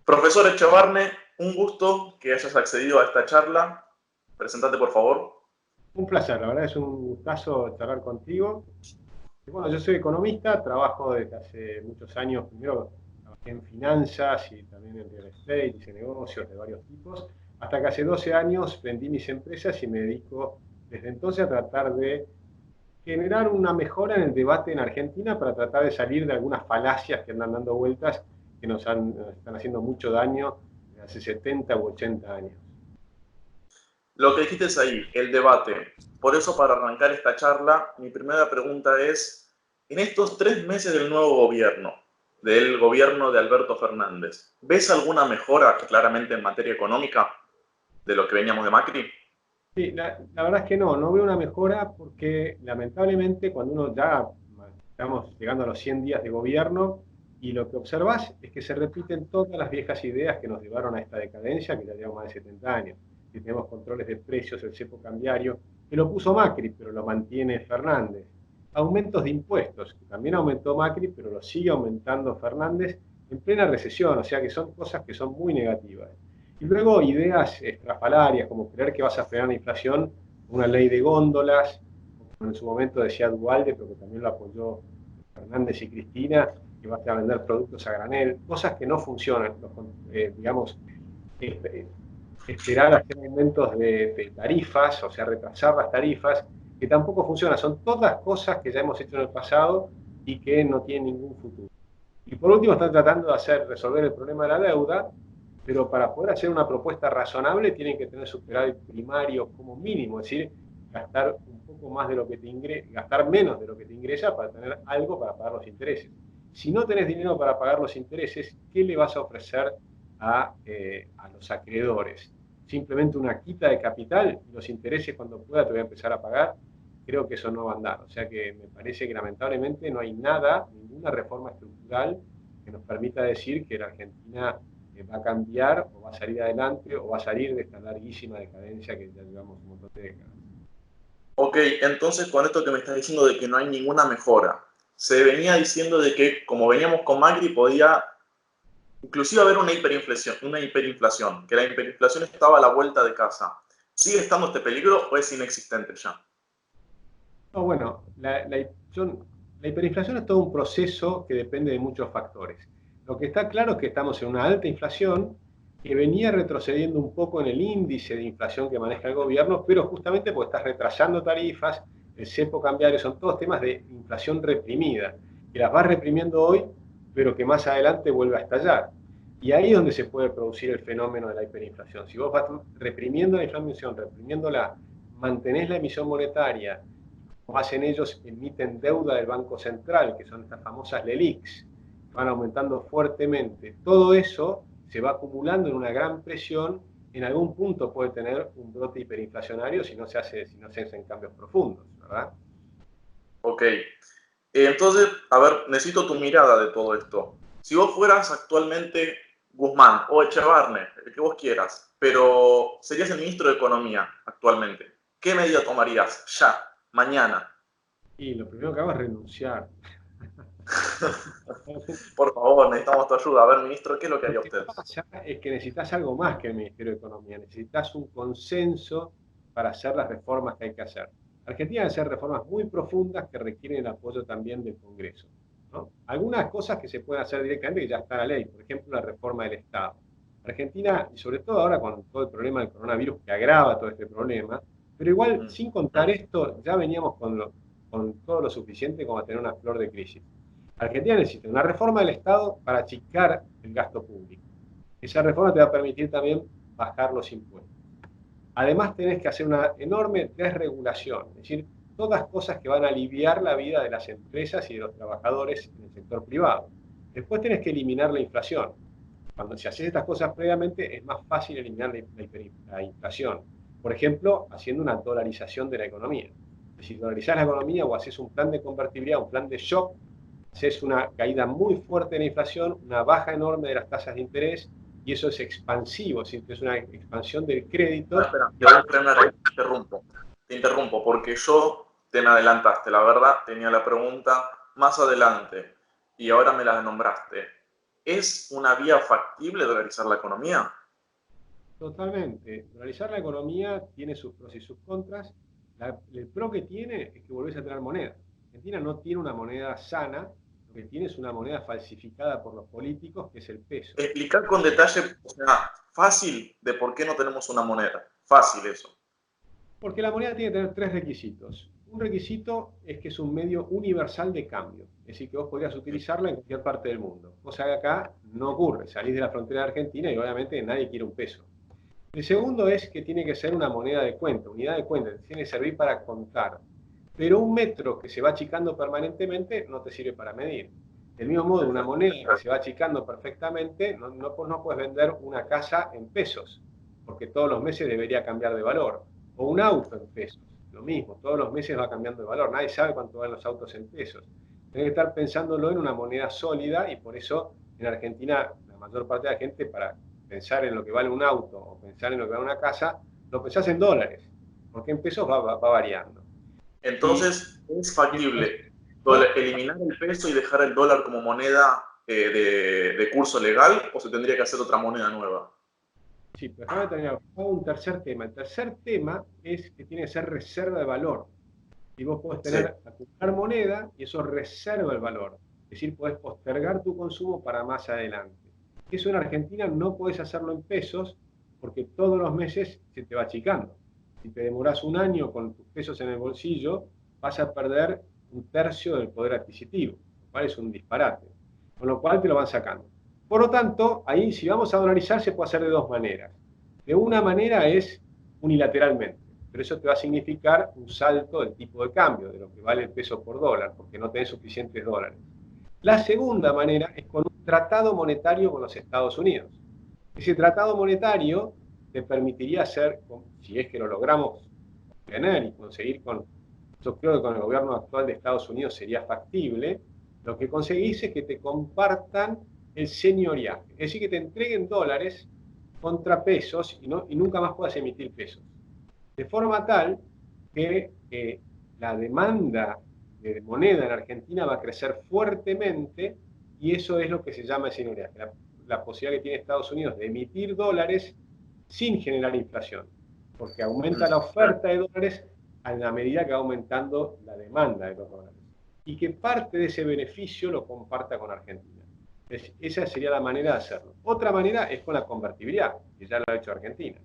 Profesor Echevarne, un gusto que hayas accedido a esta charla. Presentate, por favor. Un placer, la verdad es un gustazo charlar contigo. Y bueno, yo soy economista, trabajo desde hace muchos años, primero trabajé en finanzas y también en real estate, hice negocios de varios tipos, hasta que hace 12 años vendí mis empresas y me dedico desde entonces a tratar de generar una mejora en el debate en Argentina para tratar de salir de algunas falacias que andan dando vueltas que nos están haciendo mucho daño desde hace 70 u 80 años. Lo que dijiste es ahí, el debate. Por eso, para arrancar esta charla, mi primera pregunta es, en estos 3 meses del gobierno de Alberto Fernández, ¿ves alguna mejora claramente en materia económica de lo que veníamos de Macri? Sí, la verdad es que no veo una mejora porque lamentablemente cuando uno ya estamos llegando a los 100 días de gobierno y lo que observas es que se repiten todas las viejas ideas que nos llevaron a esta decadencia que ya lleva más de 70 años. Si tenemos controles de precios, el cepo cambiario, que lo puso Macri, pero lo mantiene Fernández. Aumentos de impuestos, que también aumentó Macri, pero lo sigue aumentando Fernández en plena recesión, o sea que son cosas que son muy negativas. Y luego ideas estrafalarias, como creer que vas a frenar la inflación, una ley de góndolas, como en su momento decía Duhalde, pero que también lo apoyó Fernández y Cristina, que vas a vender productos a granel, cosas que no funcionan, digamos, esperar hacer aumentos de tarifas, o sea, retrasar las tarifas, que tampoco funcionan, son todas cosas que ya hemos hecho en el pasado y que no tienen ningún futuro. Y por último están tratando de resolver el problema de la deuda, pero para poder hacer una propuesta razonable tienen que tener superávit primario como mínimo, es decir, gastar un poco más de lo que te ingresa, gastar menos de lo que te ingresa para tener algo para pagar los intereses. Si no tenés dinero para pagar los intereses, ¿qué le vas a ofrecer a los acreedores? Simplemente una quita de capital y los intereses cuando pueda te voy a empezar a pagar. Creo que eso no va a andar. O sea que me parece que lamentablemente no hay nada, ninguna reforma estructural que nos permita decir que la Argentina va a cambiar o va a salir adelante o va a salir de esta larguísima decadencia que ya llevamos un montón de décadas. Ok, entonces con esto que me estás diciendo de que no hay ninguna mejora, se venía diciendo de que como veníamos con Macri podía inclusive haber una hiperinflación, que la hiperinflación estaba a la vuelta de casa. ¿Sigue estando este peligro o es inexistente ya? No, bueno, la hiperinflación es todo un proceso que depende de muchos factores. Lo que está claro es que estamos en una alta inflación que venía retrocediendo un poco en el índice de inflación que maneja el gobierno, pero justamente porque estás retrasando tarifas, el cepo cambiario, son todos temas de inflación reprimida, que las vas reprimiendo hoy, pero que más adelante vuelve a estallar. Y ahí es donde se puede producir el fenómeno de la hiperinflación. Si vos vas reprimiendo la inflación, reprimiéndola, mantenés la emisión monetaria, como hacen ellos, emiten deuda del Banco Central, que son estas famosas LELIQs, que van aumentando fuertemente. Todo eso se va acumulando en una gran presión, en algún punto puede tener un brote hiperinflacionario si no se hacen cambios profundos, ¿verdad? Ok. Entonces, a ver, necesito tu mirada de todo esto. Si vos fueras actualmente Guzmán o Echevarne, el que vos quieras, pero serías el ministro de Economía actualmente, ¿qué medida tomarías ya, mañana? Y lo primero que hago es renunciar. Por favor, necesitamos tu ayuda. A ver, ministro, ¿qué es lo que Lo haría que usted? pasa es que necesitas algo más que el Ministerio de Economía, necesitas un consenso para hacer las reformas que hay que hacer. Argentina debe hacer reformas muy profundas que requieren el apoyo también del Congreso, ¿no? Algunas cosas que se pueden hacer directamente que ya está en la ley, por ejemplo, la reforma del Estado. Argentina, y sobre todo ahora con todo el problema del coronavirus que agrava todo este problema, pero igual sin contar esto, ya veníamos con todo lo suficiente como a tener una flor de crisis. Argentina necesita una reforma del Estado para achicar el gasto público. Esa reforma te va a permitir también bajar los impuestos. Además, tenés que hacer una enorme desregulación, es decir, todas cosas que van a aliviar la vida de las empresas y de los trabajadores en el sector privado. Después tenés que eliminar la inflación. Cuando si haces estas cosas previamente, es más fácil eliminar la inflación. Por ejemplo, haciendo una dolarización de la economía. Si dolarizás la economía o haces un plan de convertibilidad, un plan de shock, haces una caída muy fuerte de la inflación, una baja enorme de las tasas de interés, y eso es expansivo, es decir, es una expansión del crédito. Espera, te interrumpo, porque te me adelantaste, la verdad, tenía la pregunta más adelante y ahora me la nombraste. ¿es una vía factible dolarizar la economía? Totalmente. Dolarizar la economía tiene sus pros y sus contras. El pro que tiene es que volvés a tener moneda. Argentina no tiene una moneda sana, lo que tiene es una moneda falsificada por los políticos, que es el peso. Explicar con detalle, o sea, fácil, de por qué no tenemos una moneda. Fácil eso. Porque la moneda tiene que tener tres requisitos. Un requisito es que es un medio universal de cambio, es decir, que vos podrías utilizarla en cualquier parte del mundo. Cosa que acá no ocurre. Salís de la frontera de Argentina y obviamente nadie quiere un peso. El segundo es que tiene que ser una moneda de cuenta, unidad de cuenta, tiene que servir para contar. Pero un metro que se va achicando permanentemente no te sirve para medir. Del mismo modo, una moneda que se va achicando perfectamente, no puedes vender una casa en pesos, porque todos los meses debería cambiar de valor. O un auto en pesos, lo mismo, todos los meses va cambiando de valor. Nadie sabe cuánto valen los autos en pesos. Tienes que estar pensándolo en una moneda sólida y por eso en Argentina la mayor parte de la gente para pensar en lo que vale un auto o pensar en lo que vale una casa, lo pensás en dólares, porque en pesos va variando. Y Entonces, ¿es factible ¿no? eliminar el peso y dejar el dólar como moneda de curso legal o se tendría que hacer otra moneda nueva? Sí, pero déjame terminar. Un tercer tema. El tercer tema es que tiene que ser reserva de valor. Y vos podés Sí. acumular moneda y eso reserva el valor. Es decir, podés postergar tu consumo para más adelante. Eso en Argentina no podés hacerlo en pesos porque todos los meses se te va achicando. Si te demorás un año con tus pesos en el bolsillo, vas a perder un tercio del poder adquisitivo, lo cual es un disparate. Con lo cual te lo van sacando. Por lo tanto, ahí si vamos a dolarizar se puede hacer de dos maneras. De una manera es unilateralmente, pero eso te va a significar un salto del tipo de cambio, de lo que vale el peso por dólar, porque no tenés suficientes dólares. La segunda manera es con un tratado monetario con los Estados Unidos. Ese tratado monetario te permitiría hacer, si es que lo logramos obtener y conseguir yo creo que con el gobierno actual de Estados Unidos sería factible, lo que conseguís es que te compartan el señoriaje, es decir, que te entreguen dólares contra pesos y nunca más puedas emitir pesos. De forma tal que la demanda de moneda en Argentina va a crecer fuertemente y eso es lo que se llama el señoriaje, la posibilidad que tiene Estados Unidos de emitir dólares sin generar inflación, porque aumenta la oferta de dólares a la medida que va aumentando la demanda de los dólares. Y que parte de ese beneficio lo comparta con Argentina. Esa sería la manera de hacerlo. Otra manera es con la convertibilidad, que ya lo ha hecho Argentina.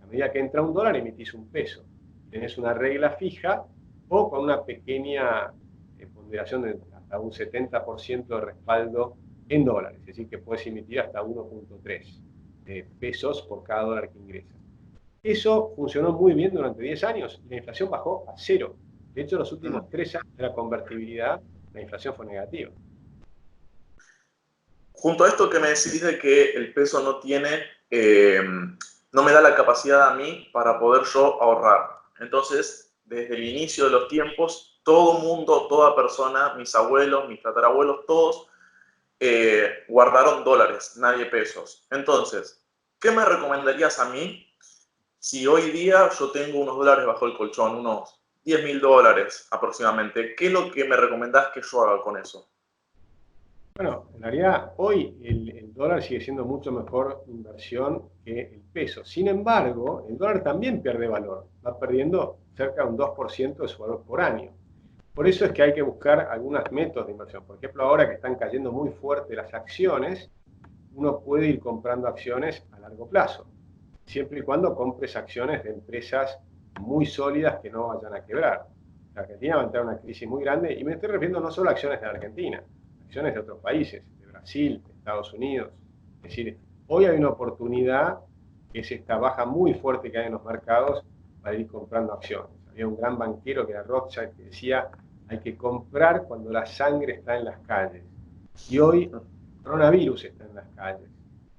A medida que entra un dólar, emitís un peso. Tenés una regla fija o con una pequeña ponderación de hasta un 70% de respaldo en dólares. Es decir, que puedes emitir hasta 1.3 pesos por cada dólar que ingresa. Eso funcionó muy bien durante 10 años y la inflación bajó a cero. De hecho, los últimos 3 años de la convertibilidad, la inflación fue negativa. Junto a esto que me decís de que el peso no tiene, no me da la capacidad a mí para poder yo ahorrar. Entonces, desde el inicio de los tiempos, todo mundo, toda persona, mis abuelos, mis tatarabuelos, todos guardaron dólares, nadie pesos. Entonces, ¿qué me recomendarías a mí si hoy día yo tengo unos dólares bajo el colchón, unos 10.000 dólares aproximadamente? ¿Qué es lo que me recomendás que yo haga con eso? Bueno, en realidad hoy el dólar sigue siendo mucho mejor inversión que el peso. Sin embargo, el dólar también pierde valor. Va perdiendo cerca de un 2% de su valor por año. Por eso es que hay que buscar algunos métodos de inversión. Por ejemplo, ahora que están cayendo muy fuerte las acciones, uno puede ir comprando acciones a largo plazo, siempre y cuando compres acciones de empresas muy sólidas que no vayan a quebrar. La Argentina va a entrar en una crisis muy grande y me estoy refiriendo no solo a acciones de Argentina, acciones de otros países, de Brasil, de Estados Unidos. Es decir, hoy hay una oportunidad que es esta baja muy fuerte que hay en los mercados para ir comprando acciones. Había un gran banquero que era Rothschild que decía hay que comprar cuando la sangre está en las calles. Y hoy coronavirus está en las calles,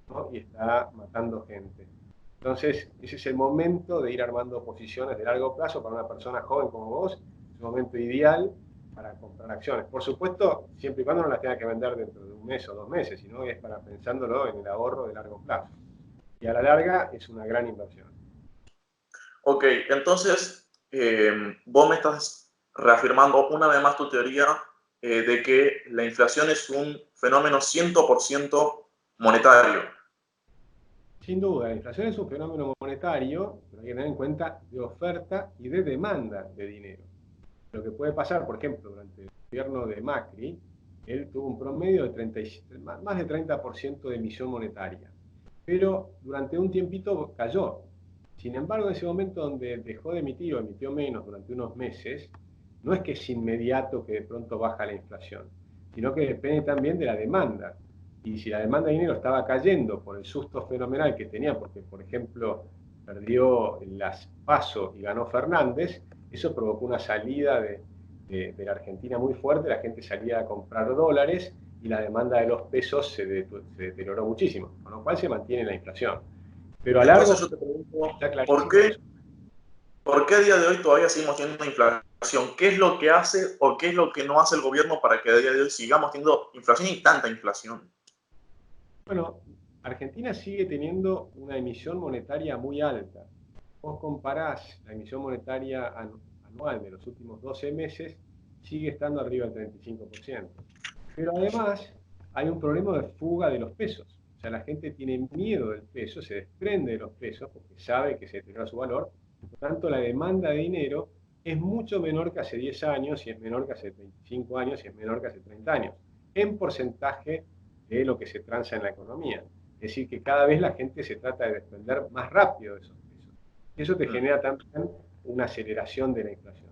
¿no? Y está matando gente. Entonces, ese es el momento de ir armando posiciones de largo plazo para una persona joven como vos, es un momento ideal para comprar acciones. Por supuesto, siempre y cuando no las tenga que vender dentro de un mes o 2 meses, sino es para pensándolo en el ahorro de largo plazo. Y a la larga es una gran inversión. Ok, entonces vos me estás reafirmando una vez más tu teoría de que la inflación es un fenómeno 100% monetario. Sin duda, la inflación es un fenómeno monetario, pero hay que tener en cuenta de oferta y de demanda de dinero. Lo que puede pasar, por ejemplo, durante el gobierno de Macri, él tuvo un promedio de más de 30% de emisión monetaria, pero durante un tiempito cayó. Sin embargo, en ese momento donde dejó de emitir o emitió menos durante unos meses, no es que es inmediato que de pronto baja la inflación, sino que depende también de la demanda. Y si la demanda de dinero estaba cayendo por el susto fenomenal que tenía, porque por ejemplo perdió las PASO y ganó Fernández, eso provocó una salida de la Argentina muy fuerte, la gente salía a comprar dólares y la demanda de los pesos se deterioró muchísimo, con lo cual se mantiene la inflación. Pero a Entonces largo yo te pregunto, está ¿por clarísimo que qué, es. ¿por qué a día de hoy todavía seguimos teniendo inflación? ¿Qué es lo que hace o qué es lo que no hace el gobierno para que a día de hoy sigamos teniendo inflación y tanta inflación? Bueno, Argentina sigue teniendo una emisión monetaria muy alta. Vos comparás la emisión monetaria anual de los últimos 12 meses, sigue estando arriba del 35%. Pero además hay un problema de fuga de los pesos. O sea, la gente tiene miedo del peso, se desprende de los pesos porque sabe que se deteriora su valor. Por lo tanto, la demanda de dinero es mucho menor que hace 10 años, y es menor que hace 25 años, y es menor que hace 30 años, en porcentaje de lo que se transa en la economía. Es decir, que cada vez la gente se trata de desprender más rápido de esos pesos. Y eso te genera también una aceleración de la inflación.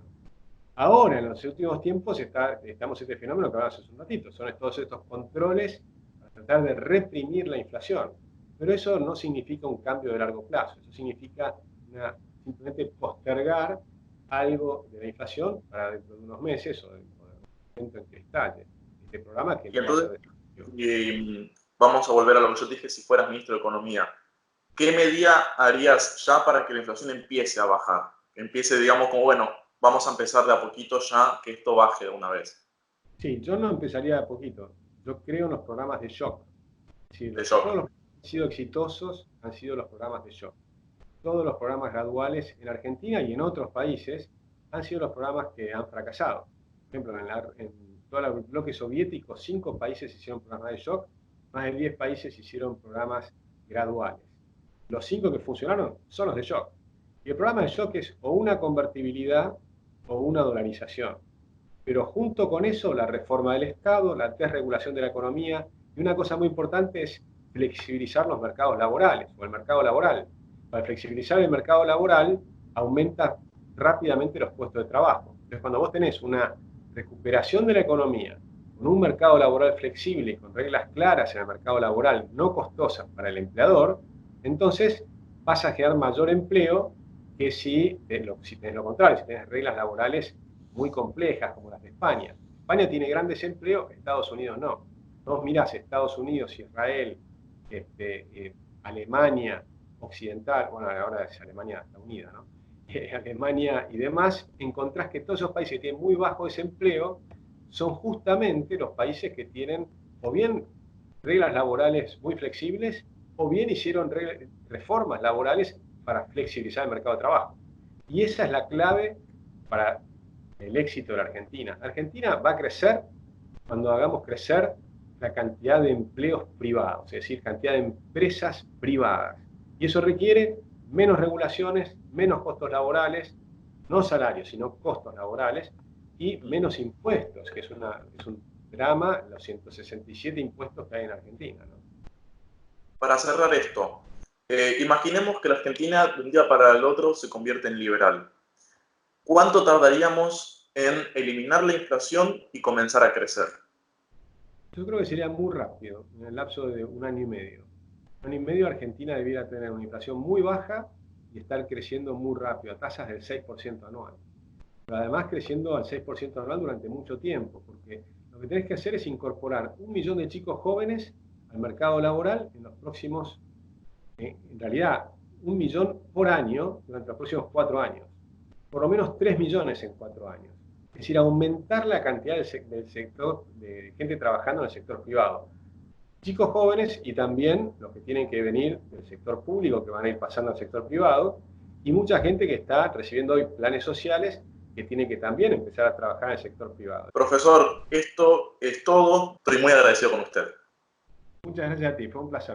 Ahora, en los últimos tiempos, estamos en este fenómeno que hablamos hace un ratito, son todos estos controles para tratar de reprimir la inflación. Pero eso no significa un cambio de largo plazo, eso significa simplemente postergar algo de la inflación para dentro de unos meses o dentro del momento en que estalle este programa que Y no va a ser entonces, definitivo. vamos a volver a lo que yo te dije si fueras ministro de Economía. ¿Qué medida harías ya para que la inflación empiece a bajar? Que empiece, digamos, como, bueno, vamos a empezar de a poquito ya, que esto baje de una vez. Sí, yo no empezaría de a poquito. Yo creo en los programas de shock. Sí, De shock. todos los que han sido exitosos han sido los programas de shock. Todos los programas graduales en Argentina y en otros países han sido los programas que han fracasado. Por ejemplo, en todo el bloque soviético, 5 países hicieron programas de shock, más de 10 países hicieron programas graduales. Los 5 que funcionaron son los de shock. Y el programa de shock es o una convertibilidad o una dolarización. Pero junto con eso, la reforma del Estado, la desregulación de la economía, y una cosa muy importante es flexibilizar los mercados laborales o el mercado laboral. Al flexibilizar el mercado laboral, aumenta rápidamente los puestos de trabajo. Entonces, cuando vos tenés una recuperación de la economía, con un mercado laboral flexible y con reglas claras en el mercado laboral, no costosas para el empleador, entonces vas a generar mayor empleo que si tenés lo contrario, si tenés reglas laborales muy complejas como las de España. España tiene grandes empleos, Estados Unidos no. Vos mirás Estados Unidos, Israel, Alemania Occidental, bueno, ahora es Alemania está unida, ¿no? Alemania y demás, encontrás que todos esos países que tienen muy bajo desempleo son justamente los países que tienen o bien reglas laborales muy flexibles o bien hicieron reformas laborales para flexibilizar el mercado de trabajo. Y esa es la clave para el éxito de la Argentina. Argentina va a crecer cuando hagamos crecer la cantidad de empleos privados, es decir, cantidad de empresas privadas. Y eso requiere menos regulaciones, menos costos laborales, no salarios, sino costos laborales, y menos impuestos, que es un drama, los 167 impuestos que hay en Argentina, ¿no? Para cerrar esto, imaginemos que la Argentina de un día para el otro se convierte en liberal. ¿Cuánto tardaríamos en eliminar la inflación y comenzar a crecer? Yo creo que sería muy rápido, en el lapso de un año y medio. Un año y medio Argentina debiera tener una inflación muy baja y estar creciendo muy rápido, a tasas del 6% anual. Pero además creciendo al 6% anual durante mucho tiempo, porque lo que tenés que hacer es incorporar 1 millón de chicos jóvenes al mercado laboral en los próximos, en realidad, 1 millón por año durante los próximos 4 años. Por lo menos 3 millones en 4 años. Es decir, aumentar la cantidad del sector, de gente trabajando en el sector privado. Chicos jóvenes y también los que tienen que venir del sector público, que van a ir pasando al sector privado, y mucha gente que está recibiendo hoy planes sociales que tiene que también empezar a trabajar en el sector privado. Profesor, esto es todo. Estoy muy agradecido con usted. Muchas gracias a ti, fue un placer.